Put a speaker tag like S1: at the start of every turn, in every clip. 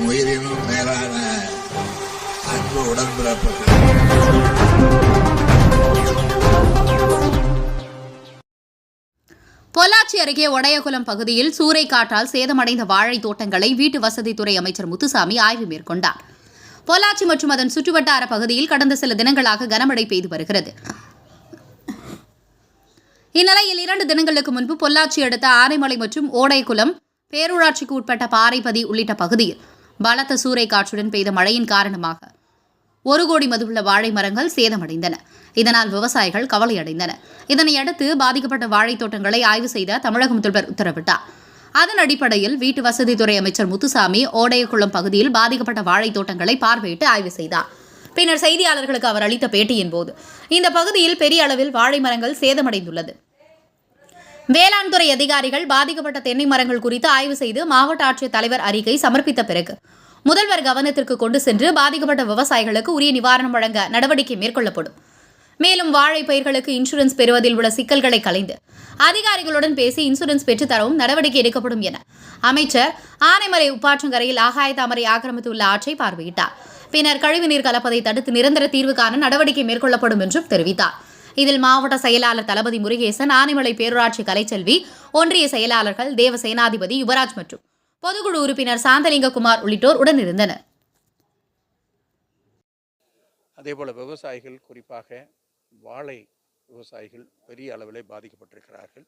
S1: உயிரினும் மேலான அன்பு உடன்பிறப்புகள்.
S2: பொள்ளாச்சி அருகே ஒடையகுளம் பகுதியில் சூறைக்காற்றால் சேதமடைந்த வாழை தோட்டங்களை வீட்டு வசதித்துறை அமைச்சர் முத்துசாமி ஆய்வு மேற்கொண்டார். பொள்ளாச்சி மற்றும் அதன் சுற்றுவட்டார பகுதியில் கடந்த சில தினங்களாக கனமழை பெய்து வருகிறது. இந்நிலையில் 2 தினங்களுக்கு முன்பு பொள்ளாச்சி அடுத்த ஆனைமலை மற்றும் ஓடைக்குளம் பேரூராட்சிக்கு உட்பட்ட பாறைப்பதி உள்ளிட்ட பகுதியில் பலத்த சூறைக்காற்றுடன் பெய்த மழையின் காரணமாக 1 கோடி மதிப்புள்ள வாழை மரங்கள் சேதமடைந்தன. இதனால் விவசாயிகள் கவலையடைந்தனர். இதனையடுத்து பாதிக்கப்பட்ட வாழைத் தோட்டங்களை ஆய்வு செய்த தமிழக முதல்வர் உத்தரவிட்டார். அதன் அடிப்படையில் வீட்டு வசதித்துறை அமைச்சர் முத்துசாமி ஓடையகுளம் பகுதியில் பாதிக்கப்பட்ட வாழைத் தோட்டங்களை பார்வையிட்டு ஆய்வு செய்தார். பின்னர் செய்தியாளர்களுக்கு அவர் அளித்த பேட்டியின் போது இந்த பகுதியில் பெரிய அளவில் வாழை மரங்கள் சேதமடைந்துள்ளது. வேளாண் துறை அதிகாரிகள் பாதிக்கப்பட்ட தென்னை மரங்கள் குறித்து ஆய்வு செய்து மாவட்ட ஆட்சியர் தலைவர் அறிக்கை சமர்ப்பித்த பிறகு முதல்வர் கவனத்திற்கு கொண்டு சென்று பாதிக்கப்பட்ட விவசாயிகளுக்கு உரிய நிவாரணம் வழங்க நடவடிக்கை மேற்கொள்ளப்படும். மேலும் வாழை பயிர்களுக்கு இன்சூரன்ஸ் பெறுவதில் உள்ள சிக்கல்களை களைந்து அதிகாரிகளுடன் பேசி இன்சூரன்ஸ் பெற்றுத்தரவும் நடவடிக்கை எடுக்கப்படும் என அமைச்சர் ஆனைமலை உப்பாற்றங்கரையில் ஆகாய தாமரை ஆக்கிரமித்துள்ள ஆற்றை பார்வையிட்டார். பின்னர் கழிவுநீர் கலப்பதை தடுத்து நிரந்தர தீர்வு காண நடவடிக்கை மேற்கொள்ளப்படும் என்றும் தெரிவித்தார். இதில் மாவட்ட செயலாளர் தளபதி முருகேசன், ஆனைமலை பேரூராட்சி கலைச்செல்வி, ஒன்றிய செயலாளர்கள் தேவசேனாதிபதி யுவராஜ் மற்றும் பொதுக்குழு உறுப்பினர் சாந்தலிங்ககுமார் உள்ளிட்டோர் உடனிருந்தனர்.
S3: அதேபோல விவசாயிகள், குறிப்பாக வாழை விவசாயிகள் பெரிய அளவிலே பாதிக்கப்பட்டிருக்கிறார்கள்.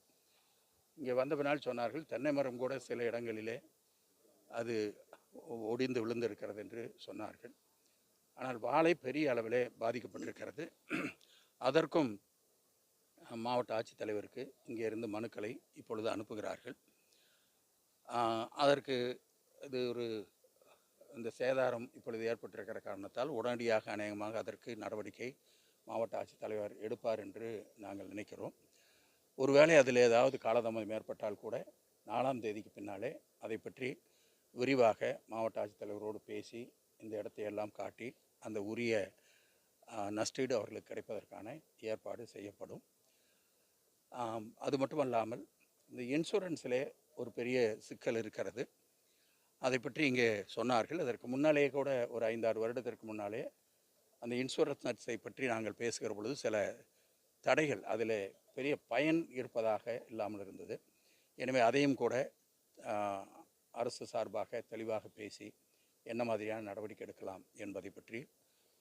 S3: இங்கே வந்த பின்னால் சொன்னார்கள், தென்னை மரம் கூட சில இடங்களிலே அது ஒடிந்து விழுந்திருக்கிறது என்று சொன்னார்கள். ஆனால் வாழை பெரிய அளவிலே பாதிக்கப்பட்டிருக்கிறது. அதற்கும் மாவட்ட ஆட்சித்தலைவருக்கு இங்கே இருந்து மனுக்களை இப்பொழுது அனுப்புகிறார்கள். அதற்கு இது இந்த சேதாரம் இப்பொழுது ஏற்பட்டிருக்கிற காரணத்தால் உடனடியாக அநேகமாக அதற்கு நடவடிக்கை மாவட்ட ஆட்சித்தலைவர் எடுப்பார் என்று நாங்கள் நினைக்கிறோம். ஒருவேளை அதில் ஏதாவது காலதாமதம் ஏற்பட்டால் கூட 4ஆம் தேதிக்கு பின்னாலே அதை பற்றி விரிவாக மாவட்ட ஆட்சித்தலைவரோடு பேசி இந்த இடத்தையெல்லாம் காட்டி அந்த உரிய நஷ்டீடு அவர்களுக்கு கிடைப்பதற்கான ஏற்பாடு செய்யப்படும். அது மட்டுமல்லாமல் இந்த இன்சூரன்ஸிலே ஒரு பெரிய சிக்கல் இருக்கிறது. அதை பற்றி இங்கே சொன்னார்கள். அதற்கு முன்னாலேயே கூட ஒரு 5-6 வருடத்திற்கு முன்னாலே அந்த இன்சூரன்ஸ் நட்ஸை பற்றி நாங்கள் பேசுகிற பொழுது சில தடைகள், அதில் பெரிய பயன் இருப்பதாக இல்லாமல் இருந்தது. எனவே அதையும் கூட அரசு சார்பாக தெளிவாக பேசி என்ன மாதிரியான நடவடிக்கை எடுக்கலாம் என்பதை பற்றி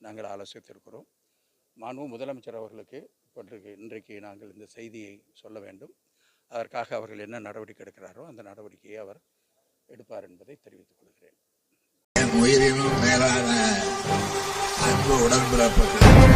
S3: நாங்கள் ஆலோசித்திருக்கிறோம். மாண்பு முதலமைச்சர் அவர்களுக்கு இன்றைக்கு நாங்கள் இந்த செய்தியை சொல்ல வேண்டும். அதற்காக அவர்கள் என்ன நடவடிக்கை எடுக்கிறாரோ அந்த நடவடிக்கையை அவர் எடுப்பார் என்பதை தெரிவித்துக் கொள்கிறேன்.
S1: உயிரினும் மேலான அன்பு உடன்பிறப்புகள்.